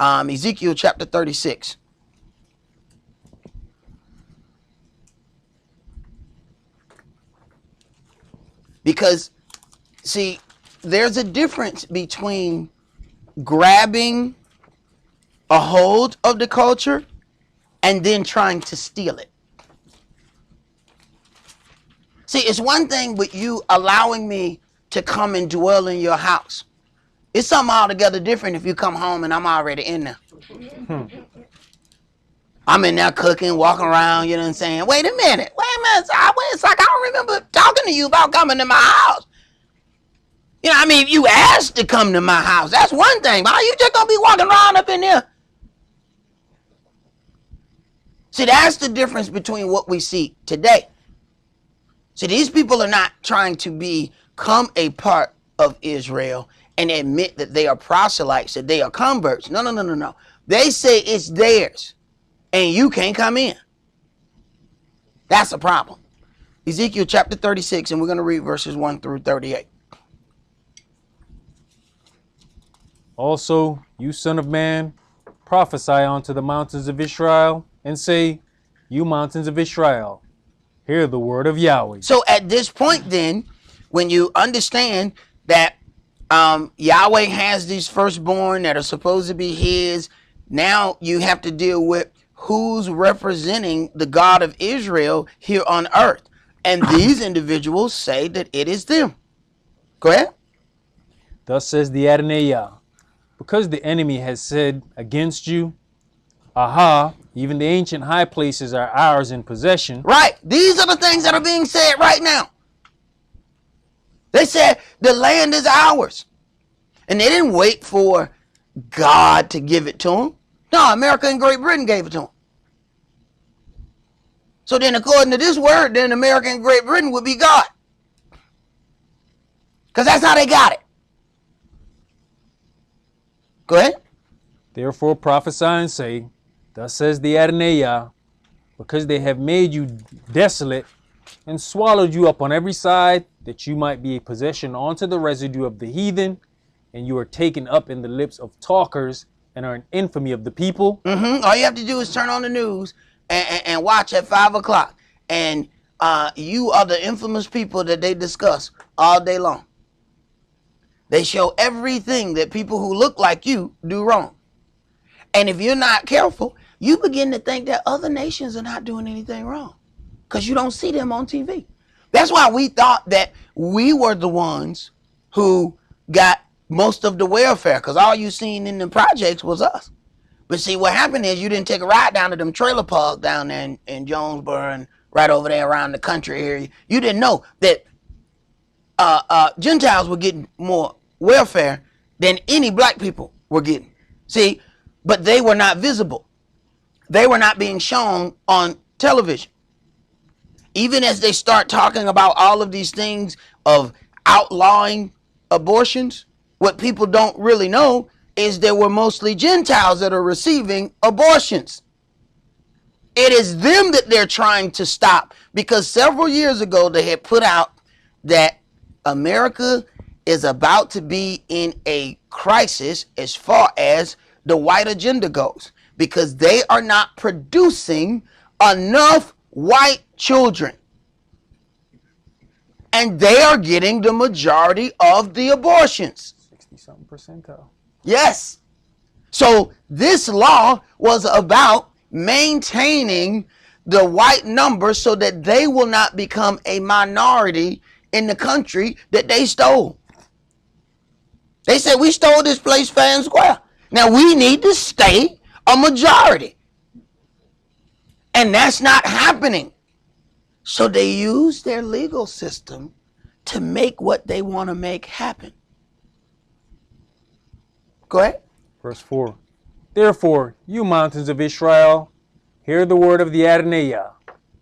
Ezekiel chapter 36. Because, see, there's a difference between grabbing a hold of the culture and then trying to steal it. See, it's one thing with you allowing me to come and dwell in your house. It's something altogether different if you come home and I'm already in there. I'm in there cooking, walking around, you know what I'm saying? Wait a minute. It's like I don't remember talking to you about coming to my house. You know, I mean, if you asked to come to my house, that's one thing. But you just gonna be walking around up in there? See, that's the difference between what we see today. See, these people are not trying to become a part of Israel and admit that they are proselytes, that they are converts. No. They say it's theirs and you can't come in. That's a problem. Ezekiel chapter 36, and we're going to read verses 1 through 38. Also, you son of man, prophesy unto the mountains of Israel, and say, you mountains of Israel, hear the word of Yahweh. So at this point then, when you understand that Yahweh has these firstborn that are supposed to be his, now you have to deal with who's representing the God of Israel here on earth. And these individuals say that it is them. Go ahead. Thus says the Adonai Yah, because the enemy has said against you, aha, even the ancient high places are ours in possession. Right. These are the things that are being said right now. They said the land is ours. And they didn't wait for God to give it to them. No, America and Great Britain gave it to them. So then according to this word, then America and Great Britain would be God. Because that's how they got it. Go ahead. Therefore prophesy and say, thus says the Adonai Yah, because they have made you desolate and swallowed you up on every side, that you might be a possession unto the residue of the heathen, and you are taken up in the lips of talkers and are an infamy of the people. All you have to do is turn on the news and watch at 5 o'clock. And you are the infamous people that they discuss all day long. They show everything that people who look like you do wrong. And if you're not careful, you begin to think that other nations are not doing anything wrong because you don't see them on TV. That's why we thought that we were the ones who got most of the welfare, because all you seen in the projects was us. But see, what happened is you didn't take a ride down to them trailer parks down there in Jonesboro and right over there around the country area. You didn't know that Gentiles were getting more welfare than any black people were getting. See, but they were not visible. They were not being shown on television. Even as they start talking about all of these things of outlawing abortions, what people don't really know is there were mostly Gentiles that are receiving abortions. It is them that they're trying to stop, because several years ago they had put out that America is about to be in a crisis as far as the white agenda goes, because they are not producing enough white children. And they are getting the majority of the abortions. 60-something percentile. Yes. So this law was about maintaining the white number so that they will not become a minority in the country that they stole. They said, we stole this place fair and square. Now we need to stay a majority. And that's not happening. So they use their legal system to make what they want to make happen. Go ahead. Verse 4. Therefore, you mountains of Israel, hear the word of the Adonai Yah.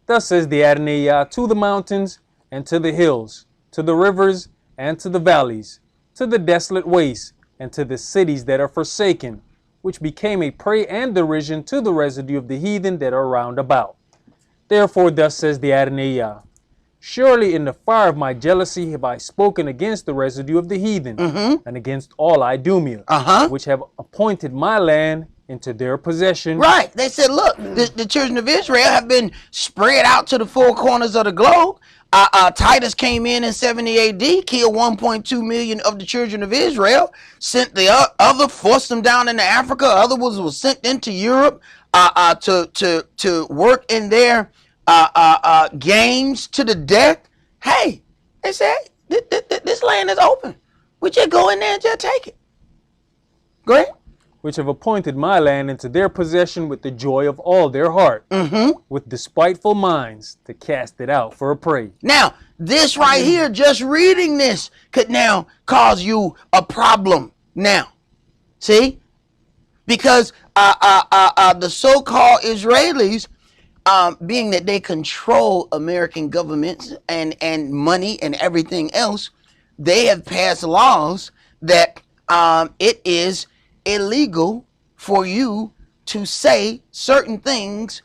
Thus says the Adonai Yah to the mountains and to the hills, to the rivers and to the valleys, to the desolate wastes and to the cities that are forsaken, which became a prey and derision to the residue of the heathen that are round about. Therefore, thus says the Adonai Yah, Surely in the fire of my jealousy have I spoken against the residue of the heathen, and against all Idumea, which have appointed my land into their possession. Right. They said, look, the children of Israel have been spread out to the four corners of the globe. Titus came in 70 AD, killed 1.2 million of the children of Israel, sent the other, forced them down into Africa. Other was sent into Europe to work in their games to the death. Hey, they said, this land is open. We just go in there and just take it. Go ahead. Which have appointed my land into their possession with the joy of all their heart, with despiteful minds to cast it out for a prey. Now, this right here, just reading this could now cause you a problem now. See? Because the so-called Israelis, being that they control American governments and money and everything else, they have passed laws that it is illegal for you to say certain things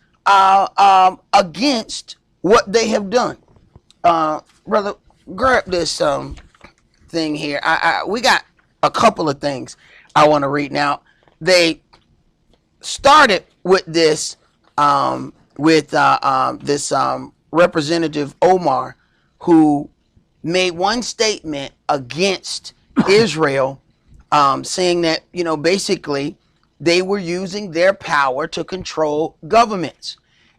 against what they have done. Brother, grab this thing here. We got a couple of things I want to read now. They started with this Representative Omar, who made one statement against Israel, saying that, you know, basically they were using their power to control governments.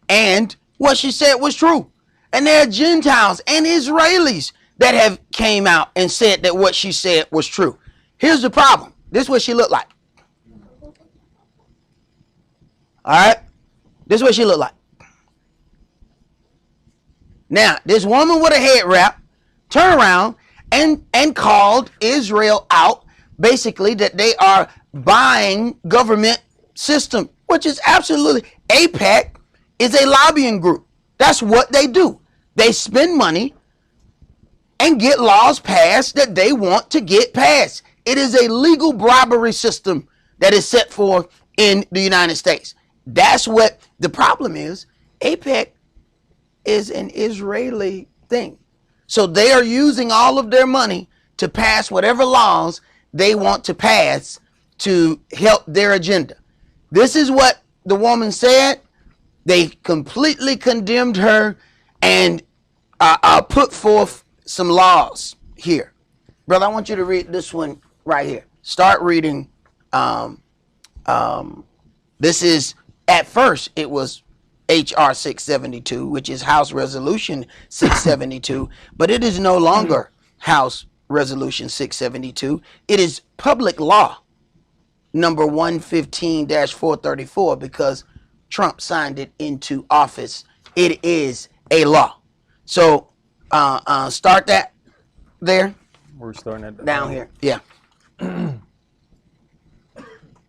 And what she said was true. And there are Gentiles and Israelis that have came out and said that what she said was true. Here's the problem. This is what she looked like. All right. This is what she looked like. Now, this woman with a head wrap turned around and called Israel out, basically that they are buying government system, which is absolutely, AIPAC is a lobbying group. That's what they do. They spend money and get laws passed that they want to get passed. It is a legal bribery system that is set forth in the United States. That's what the problem is. AIPAC is an Israeli thing. So they are using all of their money to pass whatever laws they want to pass to help their agenda. This is what the woman said. They completely condemned her and put forth some laws here. Brother, I want you to read this one right here. Start reading. This is, at first, it was H.R.672, which is House Resolution 672, but it is no longer House Resolution 672. It is public law number 115-434 because Trump signed it into office. It is a law. So start that there. We're starting at down here. Yeah.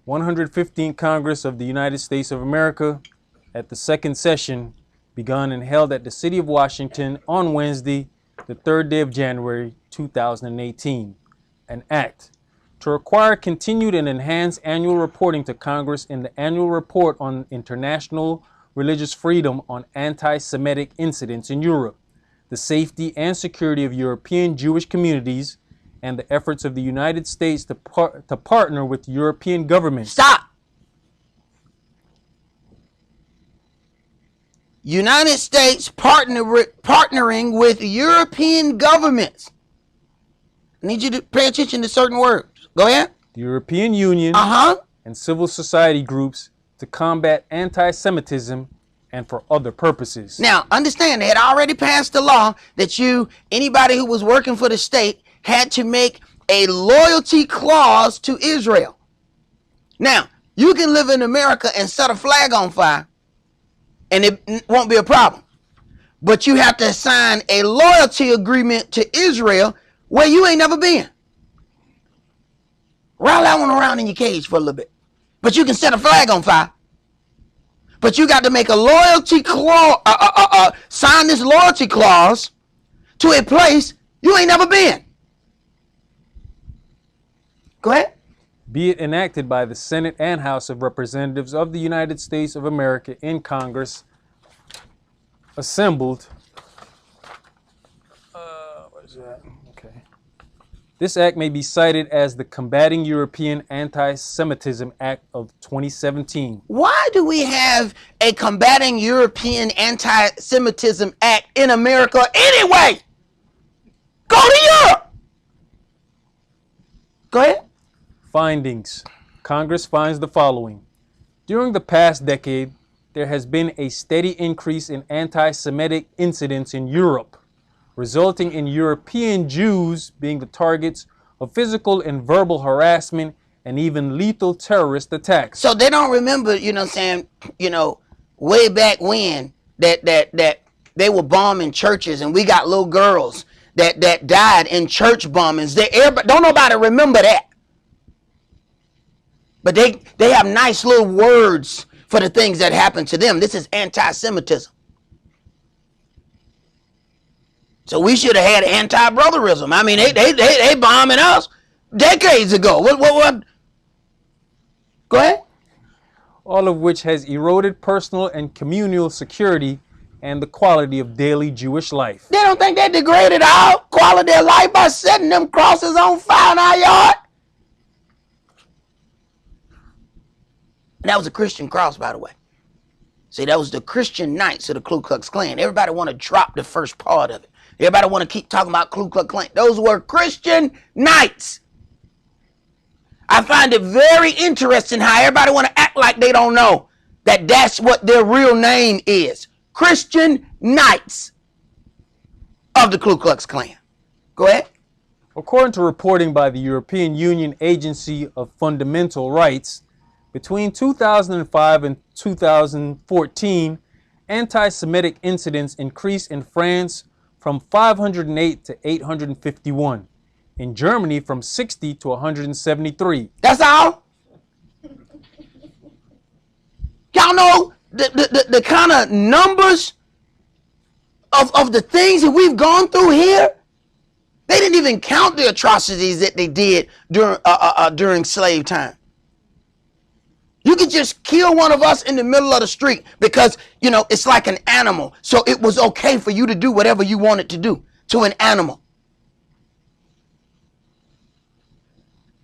115th Congress of the United States of America, at the second session, begun and held at the city of Washington on Wednesday, the 3rd day of January, 2018. An act to require continued and enhanced annual reporting to Congress in the annual report on international religious freedom on anti-Semitic incidents in Europe, the safety and security of European Jewish communities, and the efforts of the United States to partner with European governments. Stop. United States partnering with European governments. I need you to pay attention to certain words. Go ahead. The European Union and civil society groups to combat anti-Semitism and for other purposes. Now, understand, they had already passed a law that anybody who was working for the state had to make a loyalty clause to Israel. Now, you can live in America and set a flag on fire and it won't be a problem. But you have to sign a loyalty agreement to Israel where you ain't never been. Roll that one around in your cage for a little bit. But you can set a flag on fire. But you got to make a loyalty clause, sign this loyalty clause to a place you ain't never been. Go ahead. Be it enacted by the Senate and House of Representatives of the United States of America in Congress, assembled This act may be cited as the Combating European Anti-Semitism Act of 2017. Why do we have a Combating European Anti-Semitism Act in America anyway? Go to Europe. Go ahead. Findings. Congress finds the following. During the past decade, there has been a steady increase in anti-Semitic incidents in Europe, resulting in European Jews being the targets of physical and verbal harassment and even lethal terrorist attacks. So they don't remember, way back when that they were bombing churches and we got little girls that died in church bombings. Don't nobody remember that. But they have nice little words for the things that happened to them. This is anti-Semitism. So we should have had anti-brotherism. I mean, they bombing us decades ago. What? Go ahead. All of which has eroded personal and communal security and the quality of daily Jewish life. They don't think they degraded our quality of life by setting them crosses on fire in our yard? And that was a Christian cross, by the way. See, that was the Christian Knights of the Ku Klux Klan. Everybody want to drop the first part of it. Everybody want to keep talking about Ku Klux Klan. Those were Christian Knights. I find it very interesting how everybody want to act like they don't know that that's what their real name is. Christian Knights of the Ku Klux Klan. Go ahead. According to reporting by the European Union Agency of Fundamental Rights, between 2005 and 2014, anti-Semitic incidents increased in France from 508 to 851. In Germany, from 60 to 173. That's all? Y'all know the kind of numbers of the things that we've gone through here? They didn't even count the atrocities that they did during slave time. You could just kill one of us in the middle of the street because, it's like an animal. So it was okay for you to do whatever you wanted to do to an animal.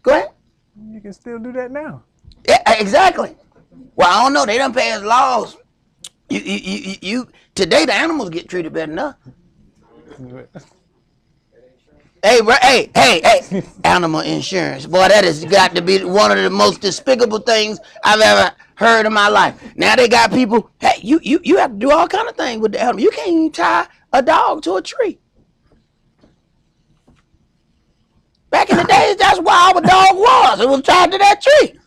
Go ahead. You can still do that now. Yeah, exactly. Well, I don't know. They done passed laws. Today the animals get treated better than us. Hey, animal insurance. Boy, that has got to be one of the most despicable things I've ever heard in my life. Now they got people, hey, you have to do all kind of things with the animal. You can't even tie a dog to a tree. Back in the days, that's why our dog was. It was tied to that tree.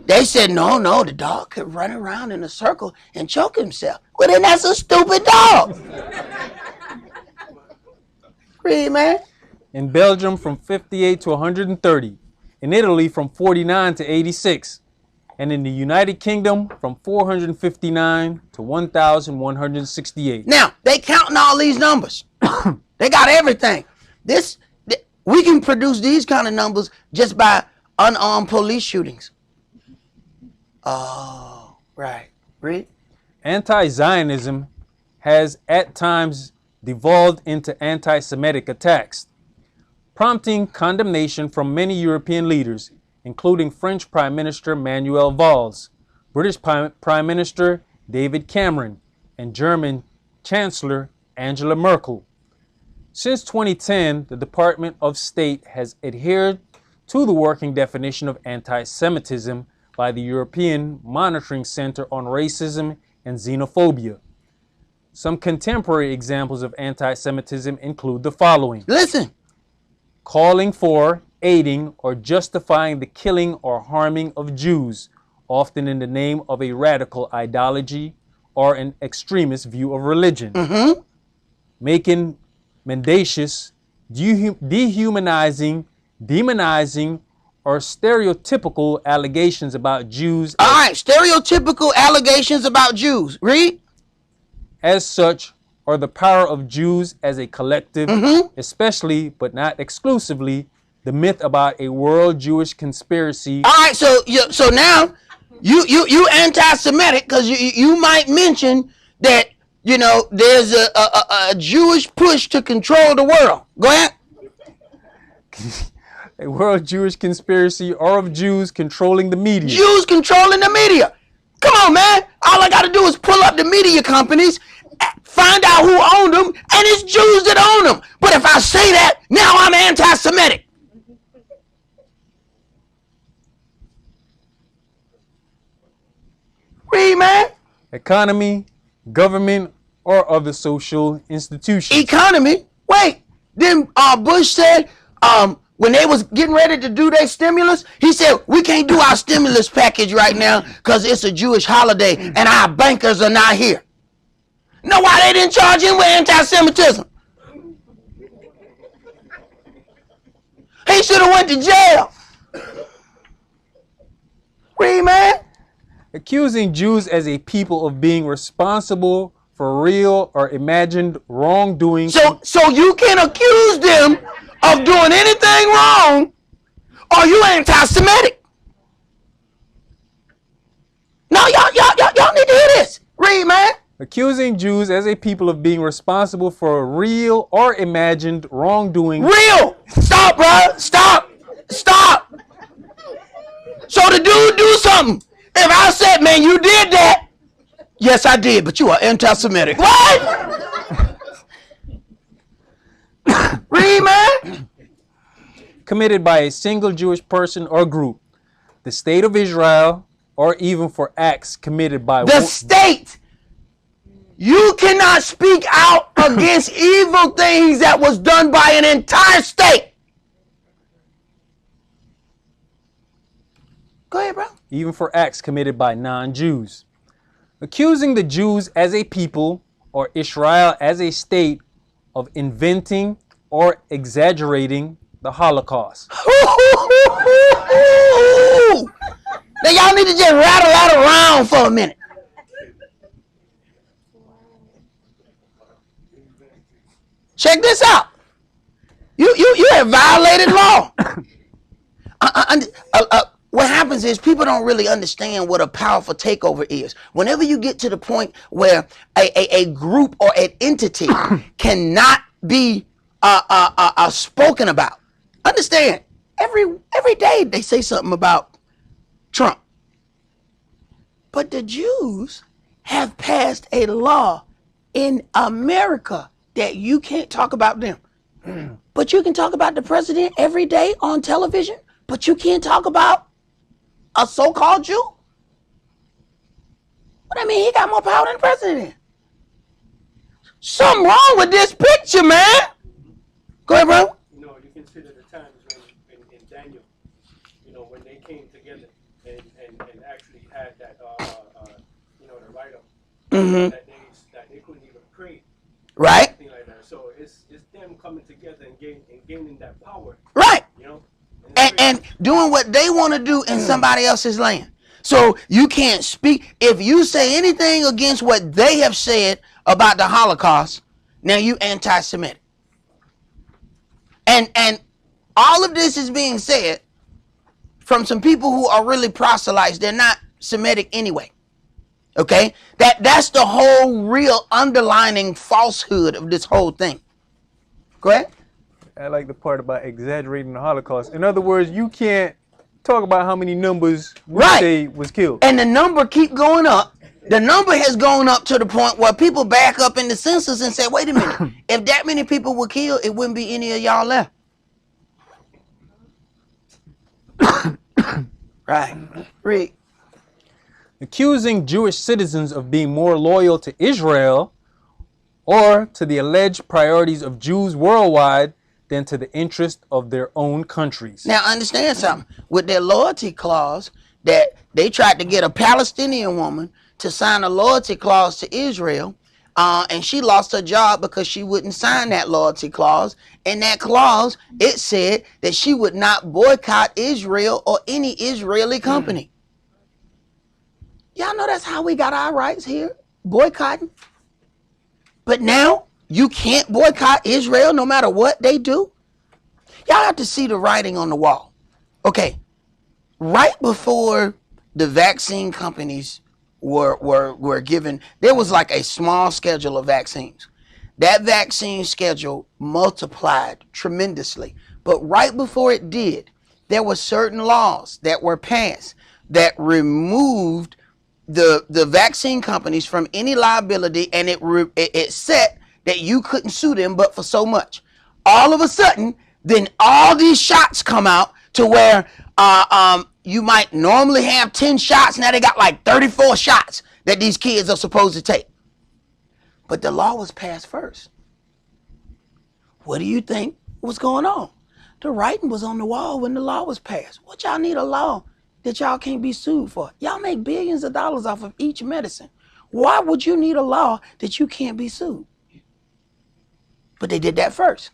They said, no, the dog could run around in a circle and choke himself. Well, then that's a stupid dog. Read, man. In Belgium, from 58 to 130. In Italy, from 49 to 86. And in the United Kingdom, from 459 to 1,168. Now, they counting all these numbers. They got everything. We can produce these kind of numbers just by unarmed police shootings. Oh, right. Read. Anti-Zionism has at times devolved into anti-Semitic attacks, prompting condemnation from many European leaders, including French Prime Minister Manuel Valls, British Prime Minister David Cameron, and German Chancellor Angela Merkel. Since 2010, the Department of State has adhered to the working definition of anti-Semitism by the European Monitoring Center on Racism and Xenophobia. Some contemporary examples of anti-Semitism include the following. Listen. Calling for, aiding, or justifying the killing or harming of Jews, often in the name of a radical ideology or an extremist view of religion. Mm-hmm. Making mendacious, dehumanizing, demonizing, or stereotypical allegations about Jews. All right, stereotypical allegations about Jews. Read. As such, or the power of Jews as a collective, especially, but not exclusively, the myth about a world Jewish conspiracy. All right, so now you anti-Semitic because you might mention that there's a Jewish push to control the world. Go ahead. a world Jewish conspiracy, or of Jews controlling the media. Jews controlling the media. Come on, man. All I got to do is pull up the media companies, find out who owned them, and it's Jews that own them. But if I say that, now I'm anti-Semitic. Read, man. Economy, government, or other social institutions. Economy. Wait. Then Bush said, when they was getting ready to do their stimulus, he said, we can't do our stimulus package right now because it's a Jewish holiday and our bankers are not here. Know why they didn't charge him with anti-Semitism? He should have went to jail. Read, man. Accusing Jews as a people of being responsible for real or imagined wrongdoing. So you can accuse them of doing anything wrong, or you anti-Semitic. No, y'all need to hear this. Read, man. Accusing Jews as a people of being responsible for real or imagined wrongdoing. Real. Stop, bro. Stop. Stop. So the dude do something. If I said, man, you did that. Yes, I did, but you are anti-Semitic. What? Read, man. Committed by a single Jewish person or group, the state of Israel, or even for acts committed by the state. You cannot speak out against evil things that was done by an entire state. Go ahead, bro. Even for acts committed by non-Jews. Accusing the Jews as a people, or Israel as a state, of inventing or exaggerating the Holocaust. Now y'all need to just rattle that around for a minute. Check this out. You have violated law. What happens is people don't really understand what a powerful takeover is. Whenever you get to the point where a group or an entity cannot be spoken about, understand, every day they say something about Trump. But the Jews have passed a law in America that you can't talk about them. But you can talk about the president every day on television, but you can't talk about a so-called Jew? What I mean, he got more power than the president. Something wrong with this picture, man. Go ahead, bro. You know, you consider the times when in Daniel, you know, when they came together and actually had that, you know, the write-up that they couldn't even pray. Right. Something like that. So it's them coming together and gaining that power. Right. You know. And doing what they want to do in somebody else's land. So you can't speak. If you say anything against what they have said about the Holocaust, now you anti-Semitic. And all of this is being said from some people who are really proselytes. They're not Semitic anyway. Okay? That's the whole real underlining falsehood of this whole thing. Go ahead. I like the part about exaggerating the Holocaust. In other words, you can't talk about how many numbers we say was killed. And the number keep going up. The number has gone up to the point where people back up in the census and say, wait a minute, if that many people were killed, it wouldn't be any of y'all left. Right. Read. Accusing Jewish citizens of being more loyal to Israel or to the alleged priorities of Jews worldwide than to the interest of their own countries. Now understand something. With their loyalty clause, that they tried to get a Palestinian woman to sign a loyalty clause to Israel, and she lost her job because she wouldn't sign that loyalty clause. In that clause, it said that she would not boycott Israel or any Israeli company. Y'all know that's how we got our rights here, boycotting. But now you can't boycott Israel no matter what they do. Y'all have to see the writing on the wall. Okay, right before the vaccine companies were given, there was like a small schedule of vaccines. That vaccine schedule multiplied tremendously But right before it did, there were certain laws that were passed that removed the vaccine companies from any liability, and it said that you couldn't sue them but for so much. All of a sudden, then all these shots come out to where you might normally have 10 shots. Now they got like 34 shots that these kids are supposed to take. But the law was passed first. What do you think was going on? The writing was on the wall when the law was passed. What y'all need a law that y'all can't be sued for? Y'all make billions of dollars off of each medicine. Why would you need a law that you can't be sued? But they did that first.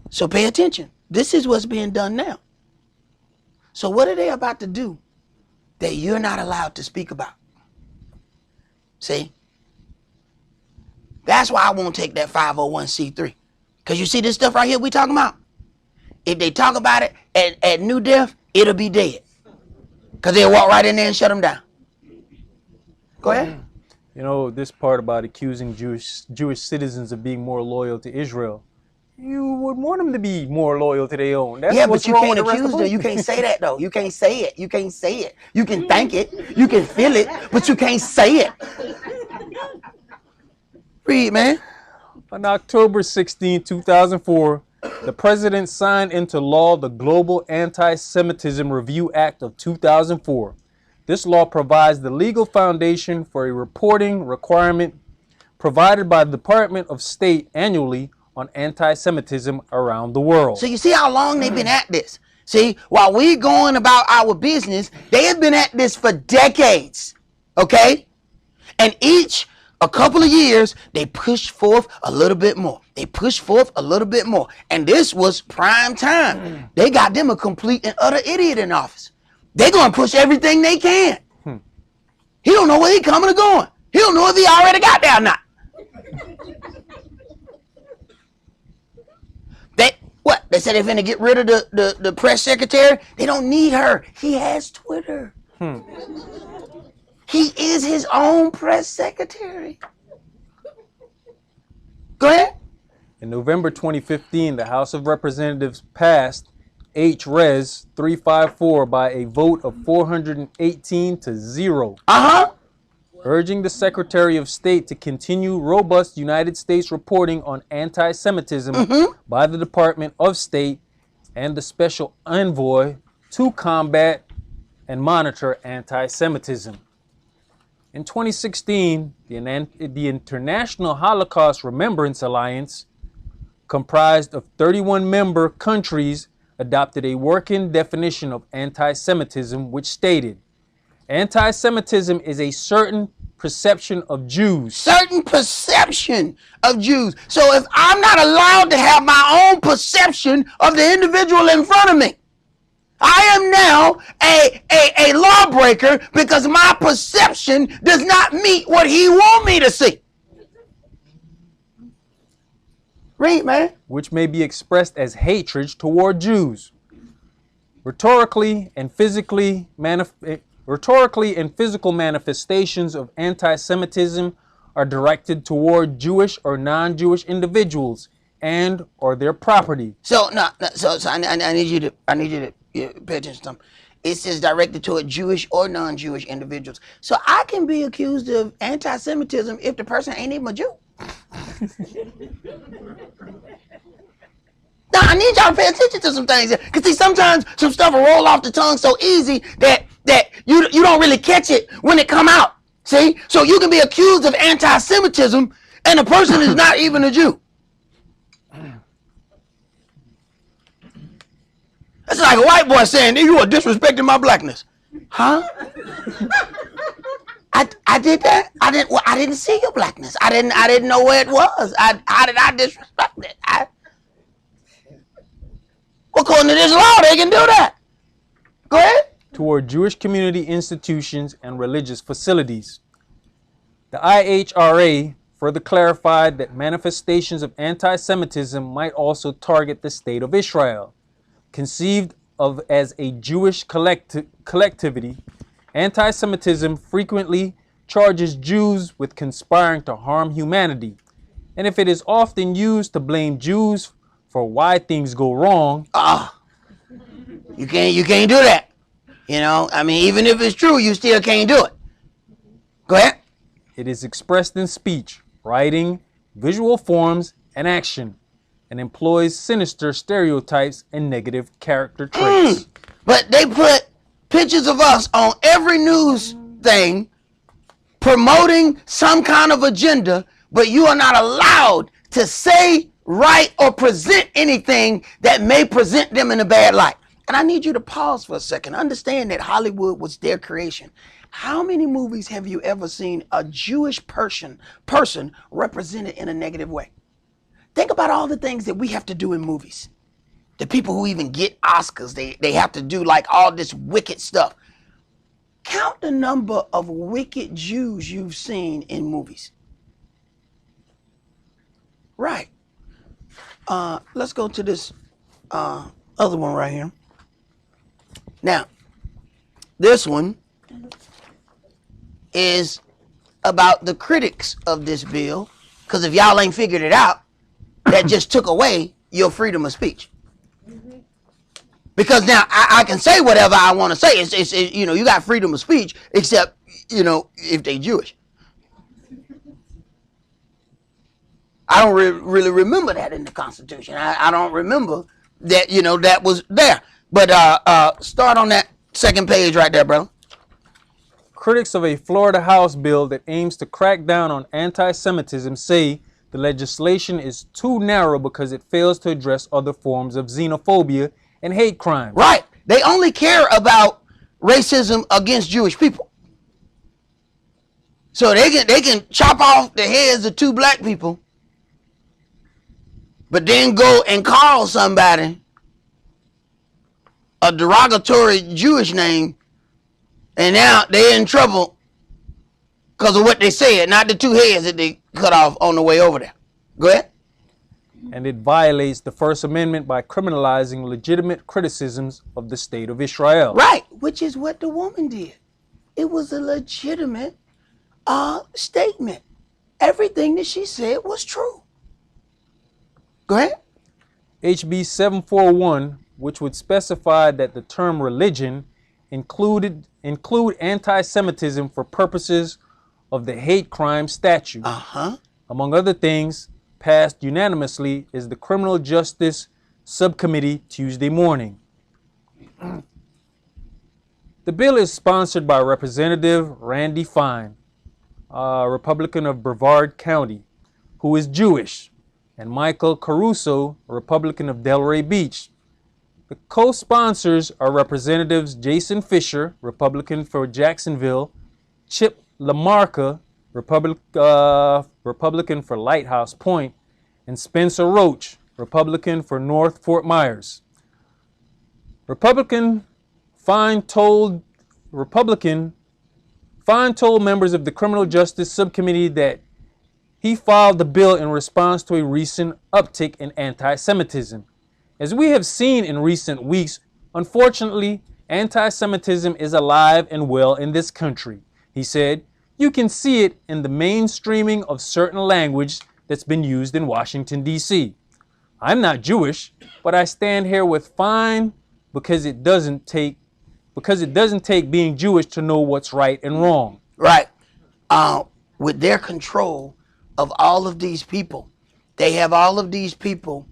So pay attention. This is what's being done now. So what are they about to do that you're not allowed to speak about? See? That's why I won't take that 501c3. Because you see this stuff right here we talking about? If they talk about it at New Death, it'll be dead. Because they'll walk right in there and shut them down. Go ahead. You know, this part about accusing Jewish citizens of being more loyal to Israel, you would want them to be more loyal to their own. That's yeah, but you can't accuse them. You can't say that, though. You can't say it. You can't say it. You can think it. You can feel it, but you can't say it. Read, man. On October 16, 2004, the president signed into law the Global Anti-Semitism Review Act of 2004. This law provides the legal foundation for a reporting requirement provided by the Department of State annually on anti-Semitism around the world. So you see how long they've been at this? See, while we going about our business, they have been at this for decades, okay? And each a couple of years, they pushed forth a little bit more. They pushed forth a little bit more. And this was prime time. They got them a complete and utter idiot in office. They're going to push everything they can. He don't know where he coming or going. He don't know if he already got there or not. They said they're going to get rid of the press secretary. They don't need her. He has Twitter. He is his own press secretary. Go ahead. In November 2015, the House of Representatives passed H.R.672 by a vote of 418 to 0. Urging the Secretary of State to continue robust United States reporting on anti-Semitism by the Department of State and the Special Envoy to combat and monitor anti-Semitism. In 2016, the International Holocaust Remembrance Alliance, comprised of 31 member countries, adopted a working definition of anti-Semitism, which stated, anti-Semitism is a certain perception of Jews. Certain perception of Jews. So if I'm not allowed to have my own perception of the individual in front of me, I am now a lawbreaker because my perception does not meet what he wants me to see. Read, man. Which may be expressed as hatred toward Jews. Rhetorically and physical manifestations of anti-Semitism are directed toward Jewish or non-Jewish individuals and or their property. So I need you to pay attention to something. It says directed toward Jewish or non-Jewish individuals. So I can be accused of anti-Semitism if the person ain't even a Jew. Now I need y'all to pay attention to some things here. Because see, sometimes some stuff will roll off the tongue so easy that you don't really catch it when it come out. See? So you can be accused of anti-Semitism and the person is not even a Jew. That's like a white boy saying, you are disrespecting my blackness. Huh? I did that? I didn't see your blackness. I didn't know where it was. How did I disrespect it? According to this law, they can do that. Go ahead. Toward Jewish community institutions and religious facilities. The IHRA further clarified that manifestations of anti-Semitism might also target the State of Israel. Conceived of as a Jewish collectivity, anti-Semitism frequently charges Jews with conspiring to harm humanity, and if it is often used to blame Jews for why things go wrong. You can't do that. You know, I mean, even if it's true, you still can't do it. Go ahead. It is expressed in speech, writing, visual forms, and action, and employs sinister stereotypes and negative character traits. But they put pictures of us on every news thing promoting some kind of agenda, but you are not allowed to say, write, or present anything that may present them in a bad light. And I need you to pause for a second. Understand that Hollywood was their creation. How many movies have you ever seen a Jewish person represented in a negative way? Think about all the things that we have to do in movies. The people who even get Oscars, they have to do like all this wicked stuff. Count the number of wicked Jews you've seen in movies. Right. Let's go to this other one right here. Now, this one is about the critics of this bill, because if y'all ain't figured it out, that just took away your freedom of speech. Because now I can say whatever I want to say. It's you know, you got freedom of speech, except, you know, if they Jewish. I don't really remember that in the Constitution. I don't remember that, you know, that was there. But start on that second page right there, brother. Critics of a Florida House bill that aims to crack down on anti-Semitism say the legislation is too narrow because it fails to address other forms of xenophobia and hate crimes. Right. They only care about racism against Jewish people. So they can chop off the heads of 2 black people, but then go and call somebody a derogatory Jewish name, and now they're in trouble because of what they said, not the 2 heads that they cut off on the way over there. Go ahead. And it violates the First Amendment by criminalizing legitimate criticisms of the State of Israel. Right, which is what the woman did. It was a legitimate statement. Everything that she said was true. Go ahead. HB 741, which would specify that the term religion include anti-Semitism for purposes of the hate crime statute. Among other things, passed unanimously is the Criminal Justice Subcommittee Tuesday morning. The bill is sponsored by Representative Randy Fine, a Republican of Brevard County, who is Jewish, and Michael Caruso, a Republican of Delray Beach. The co-sponsors are Representatives Jason Fisher, Republican for Jacksonville, Chip LaMarca, Republican for Lighthouse Point, and Spencer Roach, Republican for North Fort Myers. Fine told members of the Criminal Justice Subcommittee that he filed the bill in response to a recent uptick in anti-Semitism. As we have seen in recent weeks, unfortunately, anti-Semitism is alive and well in this country. He said, you can see it in the mainstreaming of certain language that's been used in Washington, D.C. I'm not Jewish, but I stand here with Fine because it doesn't take being Jewish to know what's right and wrong. Right. With their control of all of these people, they have all of these people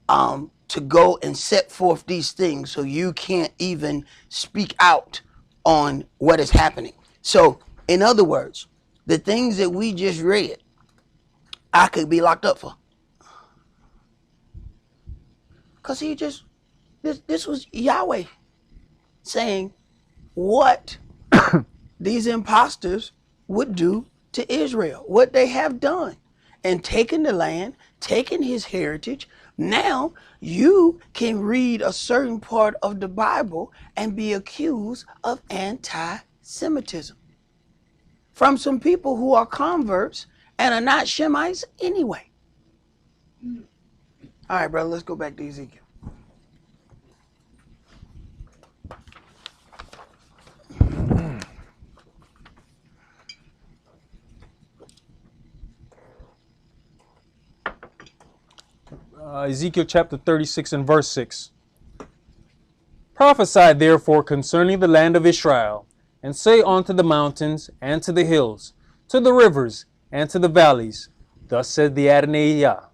to go and set forth these things, so you can't even speak out on what is happening. So, in other words, the things that we just read, I could be locked up for. Because this was Yahweh saying what these imposters would do to Israel, what they have done, and taken the land, taken his heritage. Now you can read a certain part of the Bible and be accused of anti-Semitism from some people who are converts and are not Shemites anyway. All right, brother, let's go back to Ezekiel. Ezekiel chapter 36 and verse 6. Prophesy therefore concerning the land of Israel, and say unto the mountains, and to the hills, to the rivers, and to the valleys, thus says the Adonai Yah.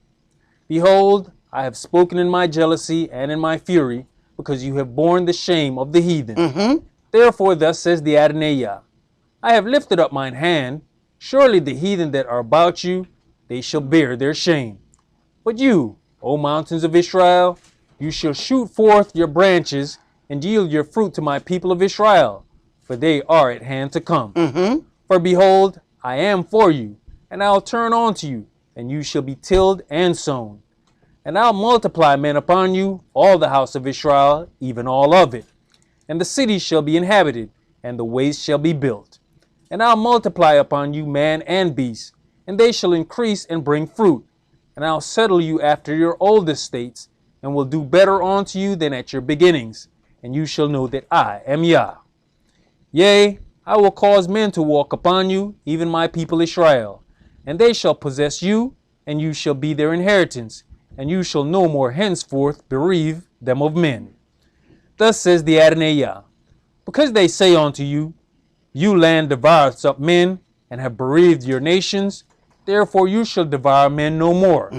Behold, I have spoken in my jealousy and in my fury, because you have borne the shame of the heathen. Therefore thus says the Adonai Yah, I have lifted up mine hand, surely the heathen that are about you, they shall bear their shame. But you, O mountains of Israel, you shall shoot forth your branches, and yield your fruit to my people of Israel, for they are at hand to come. For behold, I am for you, and I'll turn unto you, and you shall be tilled and sown. And I'll multiply men upon you, all the house of Israel, even all of it. And the cities shall be inhabited, and the ways shall be built. And I'll multiply upon you man and beast, and they shall increase and bring fruit. And I'll settle you after your old estates, and will do better unto you than at your beginnings. And you shall know that I am Yah. Yea, I will cause men to walk upon you, even my people Israel. And they shall possess you, and you shall be their inheritance. And you shall no more henceforth bereave them of men. Thus says the Adonai Yah, because they say unto you, you land devoureth up men, and have bereaved your nations, therefore you shall devour men no more,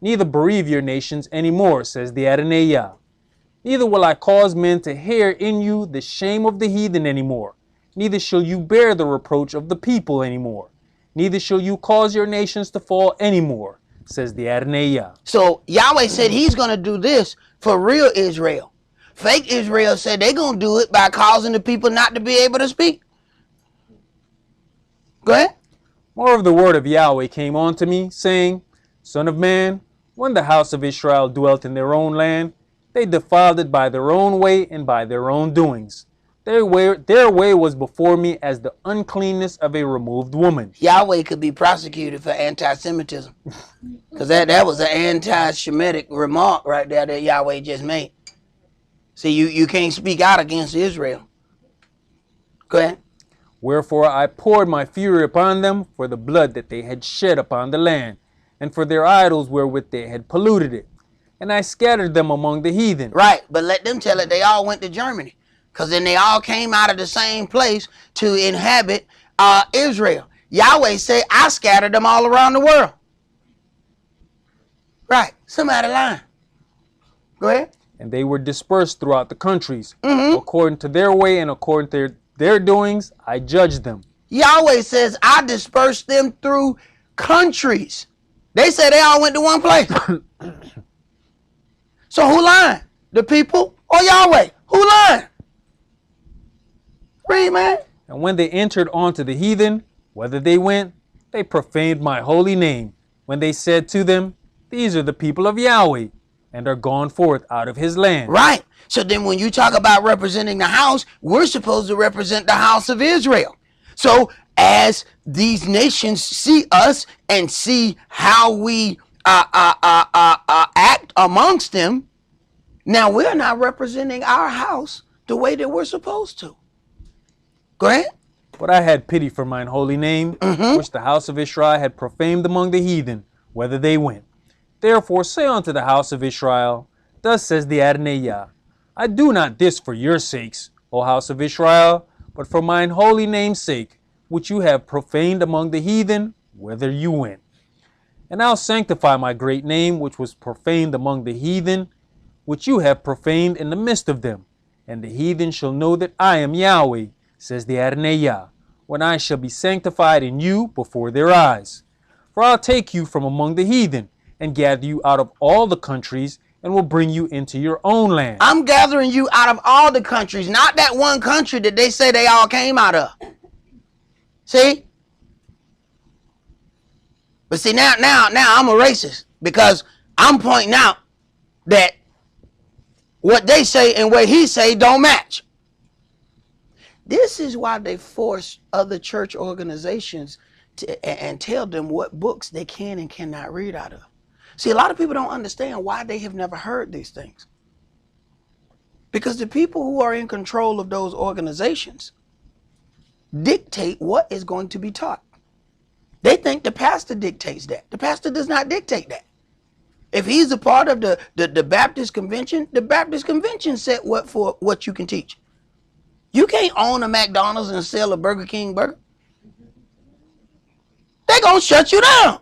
neither bereave your nations any more, says the Adonai Yah. Neither will I cause men to hear in you the shame of the heathen any more, neither shall you bear the reproach of the people any more, neither shall you cause your nations to fall any more, says the Adonai Yah. So Yahweh said he's going to do this for real Israel. Fake Israel said they're going to do it by causing the people not to be able to speak. Go ahead. More of the word of Yahweh came unto me, saying, Son of man, when the house of Israel dwelt in their own land, they defiled it by their own way and by their own doings. Their way was before me as the uncleanness of a removed woman. Yahweh could be prosecuted for anti-Semitism. Because that was an anti-Semitic remark right there that Yahweh just made. See, you can't speak out against Israel. Go ahead. Wherefore I poured my fury upon them for the blood that they had shed upon the land, and for their idols wherewith they had polluted it. And I scattered them among the heathen. Right, but let them tell it they all went to Germany. Because then they all came out of the same place to inhabit Israel. Yahweh said, I scattered them all around the world. Right, somebody lying. Go ahead. And they were dispersed throughout the countries. According to their way and according to their doings, I judged them. Yahweh says, I dispersed them through countries. They said they all went to one place. So who lying? The people or Yahweh? Who lying? Read, man. And when they entered onto the heathen, whether they went, they profaned my holy name, when they said to them, these are the people of Yahweh, and are gone forth out of his land. Right. So then when you talk about representing the house, we're supposed to represent the house of Israel. So as these nations see us and see how we act amongst them, now we're not representing our house the way that we're supposed to. Go ahead. But I had pity for mine holy name, which the house of Israel had profaned among the heathen, whether they went. Therefore say unto the house of Israel, thus says the Adonai Yah, I do not this for your sakes, O house of Israel, but for mine holy name's sake, which you have profaned among the heathen, whither you went. And I'll sanctify my great name, which was profaned among the heathen, which you have profaned in the midst of them. And the heathen shall know that I am Yahweh, says the Adonai Yah, when I shall be sanctified in you before their eyes. For I'll take you from among the heathen, and gather you out of all the countries, and will bring you into your own land. I'm gathering you out of all the countries, not that one country that they say they all came out of. See? But see, now I'm a racist, because I'm pointing out that what they say and what he say don't match. This is why they force other church organizations and tell them what books they can and cannot read out of. See, a lot of people don't understand why they have never heard these things. Because the people who are in control of those organizations dictate what is going to be taught. They think the pastor dictates that. The pastor does not dictate that. If he's a part of the Baptist convention, the Baptist convention set what for what you can teach. You can't own a McDonald's and sell a Burger King burger. They're going to shut you down.